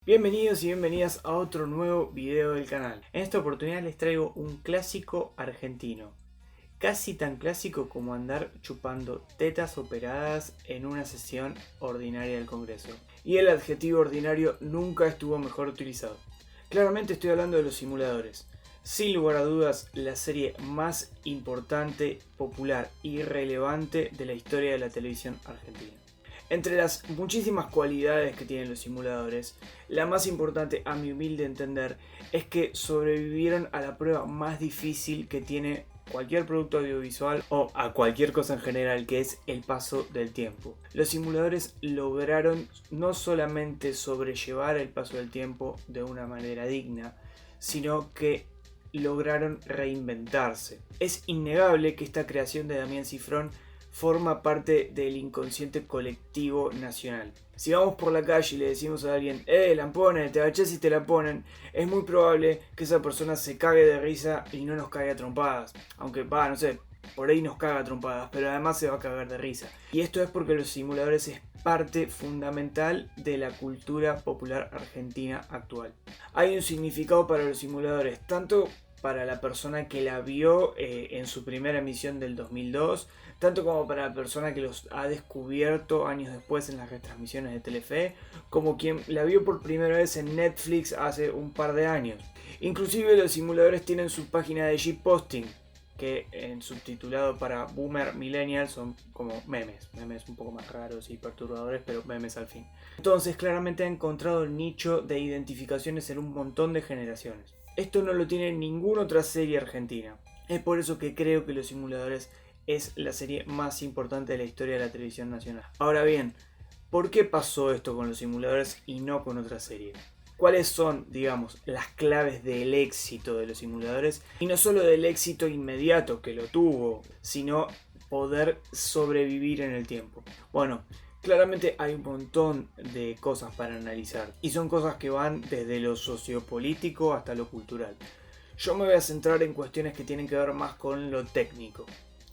Bienvenidos y bienvenidas a otro nuevo video del canal. En esta oportunidad les traigo un clásico argentino. Casi tan clásico como andar chupando tetas operadas en una sesión ordinaria del Congreso. Y el adjetivo ordinario nunca estuvo mejor utilizado. Claramente estoy hablando de Los Simuladores. Sin lugar a dudas, la serie más importante, popular y relevante de la historia de la televisión argentina. Entre las muchísimas cualidades que tienen Los Simuladores, la más importante a mi humilde entender es que sobrevivieron a la prueba más difícil que tiene cualquier producto audiovisual o a cualquier cosa en general, que es el paso del tiempo. Los Simuladores lograron no solamente sobrellevar el paso del tiempo de una manera digna, sino que lograron reinventarse. Es innegable que esta creación de Damián Cifrón forma parte del inconsciente colectivo nacional. Si vamos por la calle y le decimos a alguien, lampones, te agachás y te la ponen, es muy probable que esa persona se cague de risa y no nos caiga a trompadas. Aunque, no sé, por ahí nos caga a trompadas, pero además se va a cagar de risa. Y esto es porque Los Simuladores es parte fundamental de la cultura popular argentina actual. Hay un significado para Los Simuladores, tanto para la persona que la vio en su primera emisión del 2002, tanto como para la persona que los ha descubierto años después en las retransmisiones de Telefe, como quien la vio por primera vez en Netflix hace un par de años. Inclusive Los Simuladores tienen su página de shitposting, que en subtitulado para Boomer Millennial son como memes un poco más raros y perturbadores, pero memes al fin. Entonces claramente ha encontrado el nicho de identificaciones en un montón de generaciones. Esto no lo tiene ninguna otra serie argentina. Es por eso que creo que Los Simuladores es la serie más importante de la historia de la televisión nacional. Ahora bien, ¿por qué pasó esto con Los Simuladores y no con otra serie? ¿Cuáles son, digamos, las claves del éxito de Los Simuladores? Y no solo del éxito inmediato que lo tuvo, sino poder sobrevivir en el tiempo. Bueno, claramente hay un montón de cosas para analizar y son cosas que van desde lo sociopolítico hasta lo cultural. Yo me voy a centrar en cuestiones que tienen que ver más con lo técnico,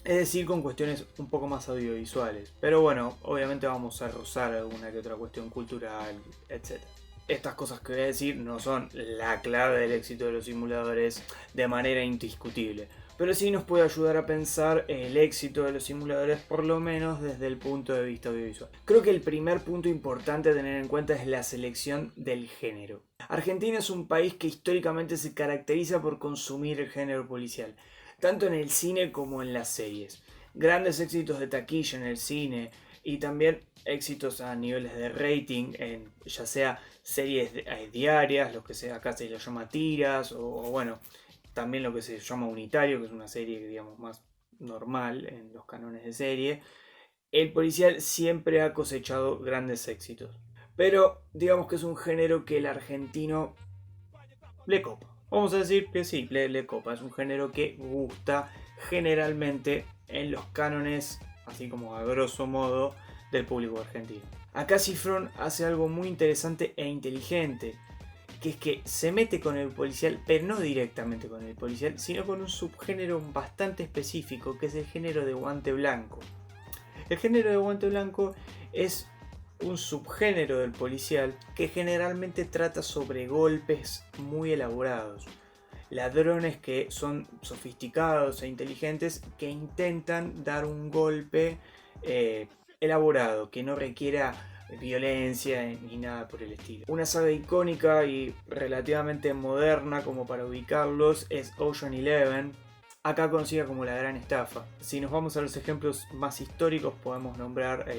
es decir, con cuestiones un poco más audiovisuales. Pero bueno, obviamente vamos a rozar alguna que otra cuestión cultural, etc. Estas cosas que voy a decir no son la clave del éxito de Los Simuladores de manera indiscutible, pero sí nos puede ayudar a pensar el éxito de Los Simuladores, por lo menos desde el punto de vista audiovisual. Creo que el primer punto importante a tener en cuenta es la selección del género. Argentina es un país que históricamente se caracteriza por consumir el género policial, tanto en el cine como en las series. Grandes éxitos de taquilla en el cine y también éxitos a niveles de rating en ya sea series diarias, lo que sea acá se lo llama tiras, o bueno, también lo que se llama unitario, que es una serie digamos más normal en los cánones de serie. El policial siempre ha cosechado grandes éxitos, pero digamos que es un género que el argentino le copa. Vamos a decir que sí, le copa. Es un género que gusta generalmente en los cánones, así como a grosso modo, del público argentino. Acá Cifrón hace algo muy interesante e inteligente, que es que se mete con el policial, pero no directamente con el policial, sino con un subgénero bastante específico, que es el género de guante blanco. El género de guante blanco es un subgénero del policial que generalmente trata sobre golpes muy elaborados. Ladrones que son sofisticados e inteligentes que intentan dar un golpe elaborado, que no requiera violencia ni nada por el estilo. Una saga icónica y relativamente moderna como para ubicarlos es Ocean Eleven, acá conocida como La Gran Estafa. Si nos vamos a los ejemplos más históricos podemos nombrar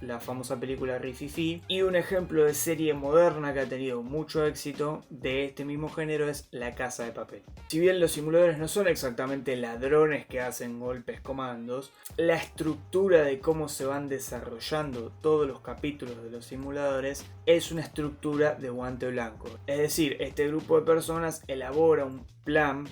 la famosa película Rififi, y un ejemplo de serie moderna que ha tenido mucho éxito de este mismo género es La Casa de Papel. Si bien Los Simuladores no son exactamente ladrones que hacen golpes comandos, la estructura de cómo se van desarrollando todos los capítulos de Los Simuladores es una estructura de guante blanco. Es decir, este grupo de personas elabora un plan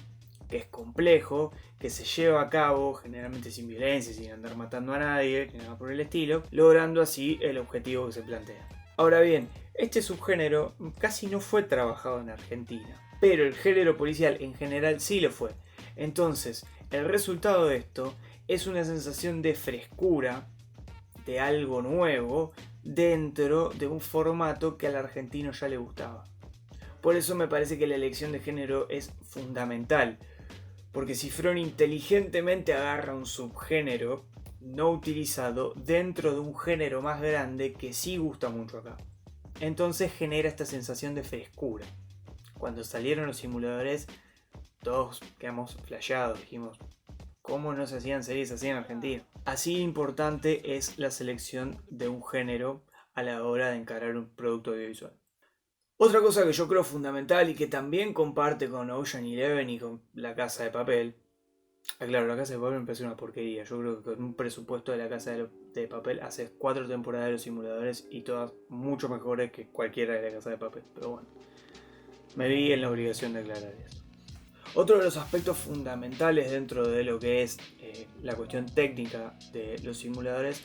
que es complejo, que se lleva a cabo generalmente sin violencia, sin andar matando a nadie, ni nada por el estilo, logrando así el objetivo que se plantea. Ahora bien, este subgénero casi no fue trabajado en Argentina, pero el género policial en general sí lo fue. Entonces, el resultado de esto es una sensación de frescura, de algo nuevo, dentro de un formato que al argentino ya le gustaba. Por eso me parece que la elección de género es fundamental, porque Cifrón inteligentemente agarra un subgénero no utilizado dentro de un género más grande que sí gusta mucho acá. Entonces genera esta sensación de frescura. Cuando salieron los simuladores, todos quedamos flasheados, dijimos, ¿cómo no se hacían series así en Argentina? Así importante es la selección de un género a la hora de encarar un producto audiovisual. Otra cosa que yo creo fundamental y que también comparte con Ocean Eleven y con La Casa de Papel. Claro, La Casa de Papel me parece una porquería. Yo creo que con un presupuesto de La Casa de Papel hace 4 temporadas de los simuladores y todas mucho mejores que cualquiera de La Casa de Papel. Pero bueno, me vi en la obligación de aclarar eso. Otro de los aspectos fundamentales dentro de lo que es la cuestión técnica de los simuladores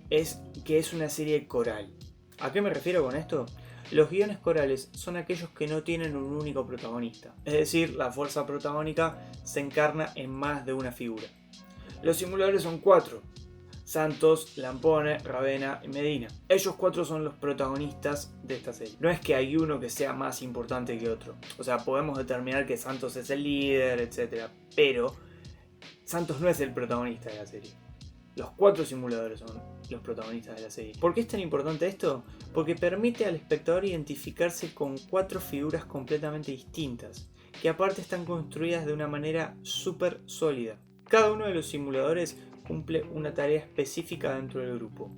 es que es una serie coral. ¿A qué me refiero con esto? Los guiones corales son aquellos que no tienen un único protagonista, es decir, la fuerza protagónica se encarna en más de una figura. Los simuladores son 4: Santos, Lampone, Ravenna y Medina. Ellos 4 son los protagonistas de esta serie. No es que hay uno que sea más importante que otro. O sea, podemos determinar que Santos es el líder, etc. Pero Santos no es el protagonista de la serie. Los 4 simuladores son los protagonistas de la serie. ¿Por qué es tan importante esto? Porque permite al espectador identificarse con 4 figuras completamente distintas, que aparte están construidas de una manera súper sólida. Cada uno de los simuladores cumple una tarea específica dentro del grupo.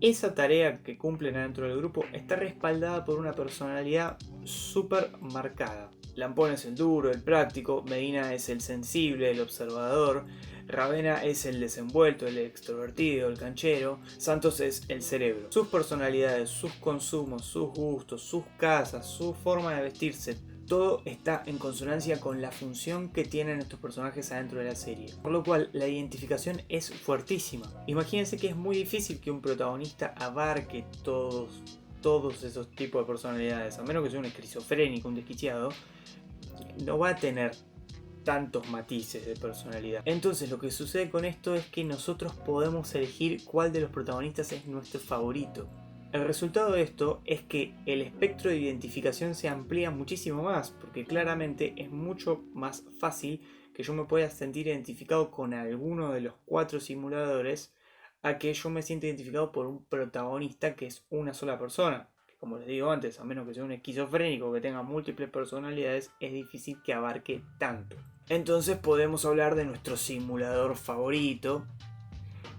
Esa tarea que cumplen dentro del grupo está respaldada por una personalidad súper marcada. Lampone es el duro, el práctico, Medina es el sensible, el observador, Ravenna es el desenvuelto, el extrovertido, el canchero, Santos es el cerebro. Sus personalidades, sus consumos, sus gustos, sus casas, su forma de vestirse, todo está en consonancia con la función que tienen estos personajes adentro de la serie. Por lo cual la identificación es fuertísima. Imagínense que es muy difícil que un protagonista abarque todos esos tipos de personalidades. A menos que sea un esquizofrénico, un desquiciado, no va a tener tantos matices de personalidad. Entonces lo que sucede con esto es que nosotros podemos elegir cuál de los protagonistas es nuestro favorito. El resultado de esto es que el espectro de identificación se amplía muchísimo más, porque claramente es mucho más fácil que yo me pueda sentir identificado con alguno de los 4 simuladores a que yo me sienta identificado por un protagonista que es una sola persona. Como les digo antes, a menos que sea un esquizofrénico que tenga múltiples personalidades, es difícil que abarque tanto. Entonces podemos hablar de nuestro simulador favorito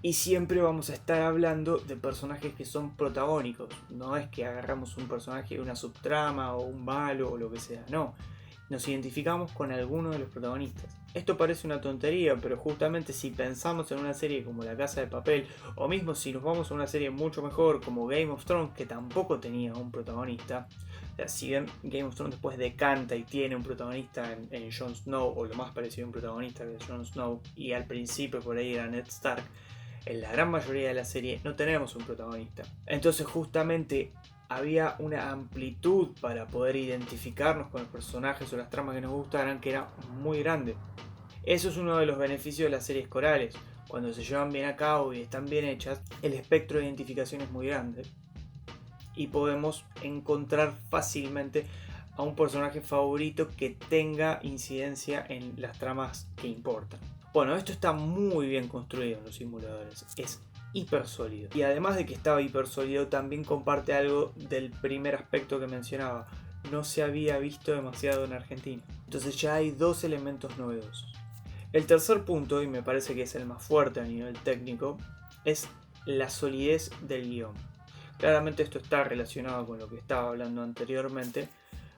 y siempre vamos a estar hablando de personajes que son protagónicos. No es que agarramos un personaje de una subtrama o un malo o lo que sea, no. Nos identificamos con alguno de los protagonistas. Esto parece una tontería, pero justamente si pensamos en una serie como La Casa de Papel, o mismo si nos vamos a una serie mucho mejor como Game of Thrones, que tampoco tenía un protagonista, o sea, si bien Game of Thrones después decanta y tiene un protagonista en Jon Snow, o lo más parecido a un protagonista que es Jon Snow, y al principio por ahí era Ned Stark, en la gran mayoría de la serie no tenemos un protagonista. Entonces justamente había una amplitud para poder identificarnos con los personajes o las tramas que nos gustaran que era muy grande. Eso es uno de los beneficios de las series corales. Cuando se llevan bien a cabo y están bien hechas, el espectro de identificación es muy grande y podemos encontrar fácilmente a un personaje favorito que tenga incidencia en las tramas que importan. Bueno, esto está muy bien construido en los simuladores, es hiper sólido. Y además de que estaba hiper sólido, también comparte algo del primer aspecto que mencionaba. No se había visto demasiado en Argentina. Entonces ya hay 2 elementos novedosos. El tercer punto, y me parece que es el más fuerte a nivel técnico, es la solidez del guión. Claramente esto está relacionado con lo que estaba hablando anteriormente,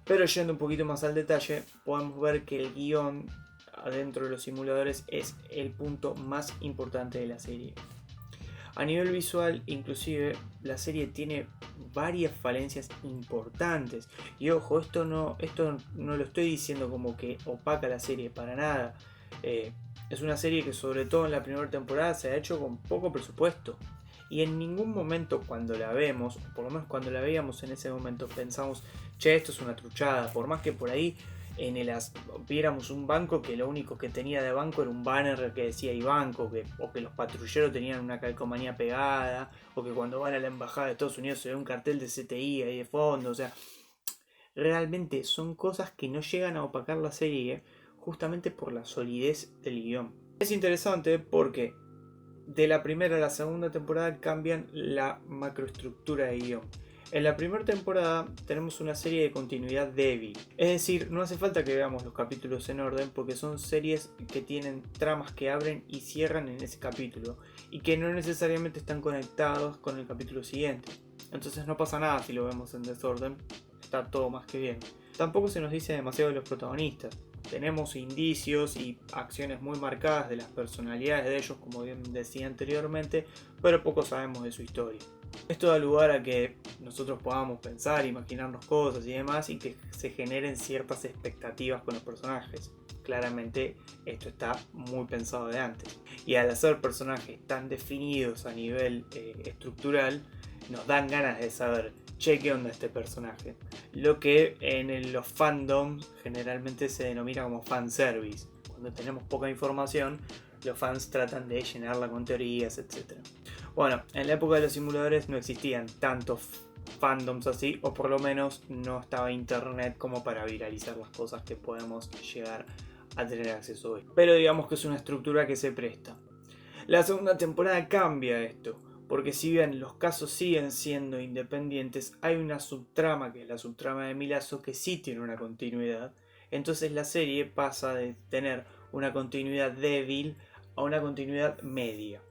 pero yendo un poquito más al detalle, podemos ver que el guión adentro de los simuladores es el punto más importante de la serie. A nivel visual, inclusive, la serie tiene varias falencias importantes. Y ojo, esto no lo estoy diciendo como que opaca la serie, para nada. Es una serie que sobre todo en la primera temporada se ha hecho con poco presupuesto. Y en ningún momento cuando la vemos, por lo menos cuando la veíamos en ese momento, pensamos, che, esto es una truchada. Por más que por ahí viéramos un banco que lo único que tenía de banco era un banner que decía Ibanco, o que los patrulleros tenían una calcomanía pegada, o que cuando van a la embajada de Estados Unidos se ve un cartel de CTI ahí de fondo. O sea, realmente son cosas que no llegan a opacar la serie justamente por la solidez del guión. Es interesante porque de la primera a la segunda temporada cambian la macroestructura de guión. En la primera temporada tenemos una serie de continuidad débil, es decir, no hace falta que veamos los capítulos en orden porque son series que tienen tramas que abren y cierran en ese capítulo y que no necesariamente están conectados con el capítulo siguiente. Entonces no pasa nada si lo vemos en desorden, está todo más que bien. Tampoco se nos dice demasiado de los protagonistas. Tenemos indicios y acciones muy marcadas de las personalidades de ellos, como bien decía anteriormente, pero poco sabemos de su historia. Esto da lugar a que nosotros podamos pensar, imaginarnos cosas y demás, y que se generen ciertas expectativas con los personajes. Claramente esto está muy pensado de antes. Y al hacer personajes tan definidos a nivel estructural, nos dan ganas de saber, che, ¿qué onda este personaje? Lo que en los fandoms generalmente se denomina como fanservice. Cuando tenemos poca información, los fans tratan de llenarla con teorías, etc. Bueno, en la época de los simuladores no existían tantos fandoms así, o por lo menos no estaba internet como para viralizar las cosas que podemos llegar a tener acceso hoy. Pero digamos que es una estructura que se presta. La segunda temporada cambia esto, porque si bien los casos siguen siendo independientes, hay una subtrama, que es la subtrama de Milazzo, que sí tiene una continuidad. Entonces la serie pasa de tener una continuidad débil a una continuidad media.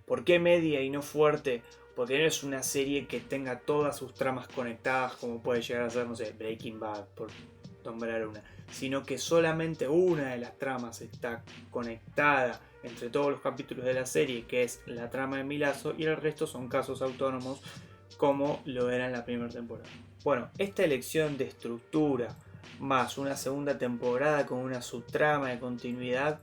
¿Por qué media y no fuerte? Porque no es una serie que tenga todas sus tramas conectadas como puede llegar a ser, no sé, Breaking Bad, por nombrar una, sino que solamente una de las tramas está conectada entre todos los capítulos de la serie, que es la trama de Milazzo, y el resto son casos autónomos como lo era en la primera temporada. Bueno, esta elección de estructura más una segunda temporada con una subtrama de continuidad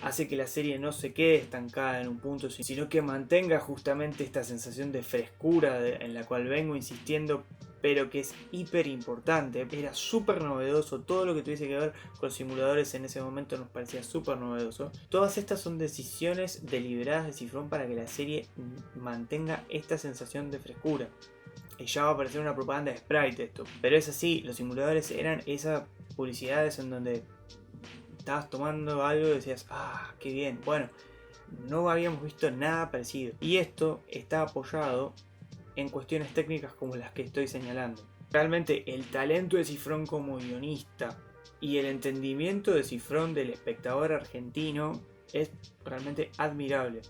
hace que la serie no se quede estancada en un punto, sino que mantenga justamente esta sensación de frescura en la cual vengo insistiendo, pero que es hiper importante. Era súper novedoso, todo lo que tuviese que ver con simuladores en ese momento nos parecía súper novedoso. Todas estas son decisiones deliberadas de Cifrón para que la serie mantenga esta sensación de frescura. Y ya va a aparecer una propaganda de Sprite esto, pero es así, los simuladores eran esas publicidades en donde estabas tomando algo y decías, ah, qué bien. Bueno, no habíamos visto nada parecido. Y esto está apoyado en cuestiones técnicas como las que estoy señalando. Realmente el talento de Cifrón como guionista y el entendimiento de Cifrón del espectador argentino es realmente admirable.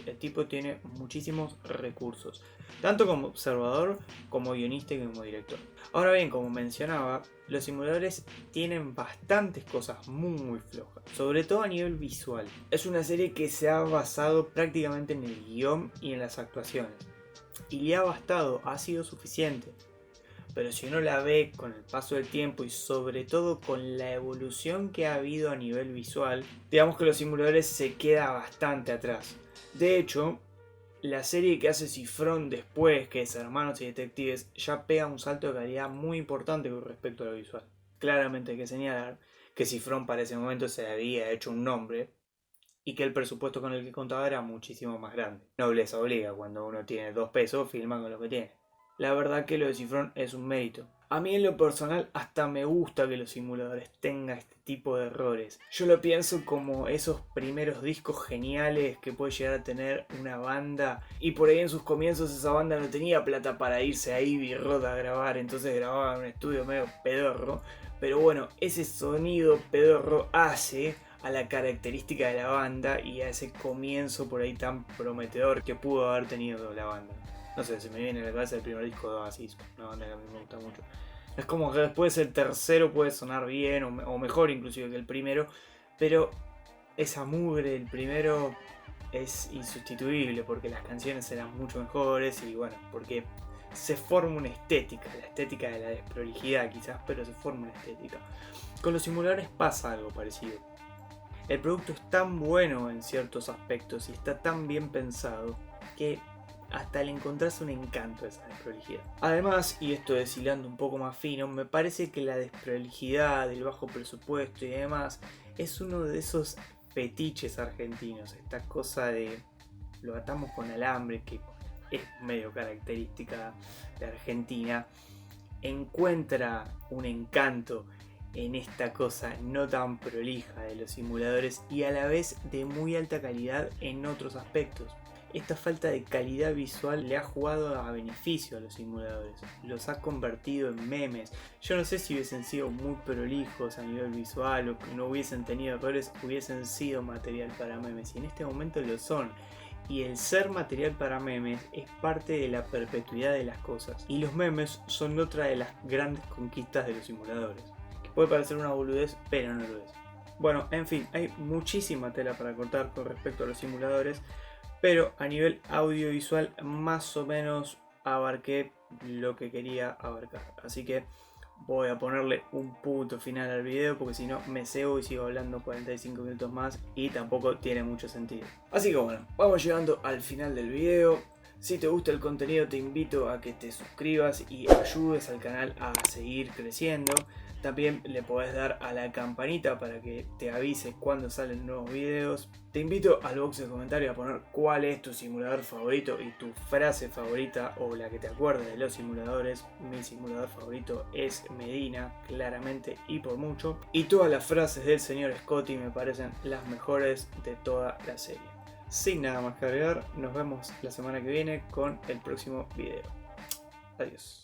El tipo tiene muchísimos recursos, tanto como observador, como guionista y como director. Ahora bien, como mencionaba, los simuladores tienen bastantes cosas muy flojas, sobre todo a nivel visual. Es una serie que se ha basado prácticamente en el guión y en las actuaciones, y le ha bastado, ha sido suficiente. Pero si uno la ve con el paso del tiempo y sobre todo con la evolución que ha habido a nivel visual, digamos que los simuladores se queda bastante atrás. De hecho, la serie que hace Cifrón después, que es Hermanos y Detectives, ya pega un salto de calidad muy importante con respecto a lo visual. Claramente hay que señalar que Cifrón para ese momento se había hecho un nombre y que el presupuesto con el que contaba era muchísimo más grande. Nobleza obliga, cuando uno tiene 2 pesos, filma con lo que tiene. La verdad que lo de Cifrón es un mérito. A mí en lo personal hasta me gusta que los simuladores tengan este tipo de errores. Yo lo pienso como esos primeros discos geniales que puede llegar a tener una banda, y por ahí en sus comienzos esa banda no tenía plata para irse a Abbey Road a grabar, entonces grababa en un estudio medio pedorro. Pero bueno, ese sonido pedorro hace a la característica de la banda y a ese comienzo por ahí tan prometedor que pudo haber tenido la banda. No sé, se me viene a la cabeza el primer disco de Oasis, una banda que a mí me gusta mucho. Es como que después el tercero puede sonar bien o mejor inclusive que el primero, pero esa mugre del primero es insustituible porque las canciones eran mucho mejores y bueno, porque se forma una estética, la estética de la desprolijidad quizás, pero se forma una estética. Con los simuladores pasa algo parecido. El producto es tan bueno en ciertos aspectos y está tan bien pensado que hasta le encontrás un encanto a esa desprolijidad. Además, y esto deshilando un poco más fino, me parece que la desprolijidad, el bajo presupuesto y demás es uno de esos fetiches argentinos, esta cosa de lo atamos con alambre, que es medio característica de Argentina, encuentra un encanto en esta cosa no tan prolija de los simuladores y a la vez de muy alta calidad en otros aspectos. Esta falta de calidad visual le ha jugado a beneficio a los simuladores, los ha convertido en memes. Yo no sé si hubiesen sido muy prolijos a nivel visual o que no hubiesen tenido errores, hubiesen sido material para memes, y en este momento lo son. Y el ser material para memes es parte de la perpetuidad de las cosas, y los memes son otra de las grandes conquistas de los simuladores. Que puede parecer una boludez, pero no lo es. Bueno, en fin, hay muchísima tela para cortar con respecto a los simuladores, pero a nivel audiovisual más o menos abarqué lo que quería abarcar. Así que voy a ponerle un punto final al video, porque si no me cebo y sigo hablando 45 minutos más y tampoco tiene mucho sentido. Así que bueno, vamos llegando al final del video. Si te gusta el contenido te invito a que te suscribas y ayudes al canal a seguir creciendo. También le podés dar a la campanita para que te avise cuando salen nuevos videos. Te invito al box de comentarios a poner cuál es tu simulador favorito y tu frase favorita, o la que te acuerdes de los simuladores. Mi simulador favorito es Medina, claramente y por mucho. Y todas las frases del señor Scotty me parecen las mejores de toda la serie. Sin nada más que agregar, nos vemos la semana que viene con el próximo video. Adiós.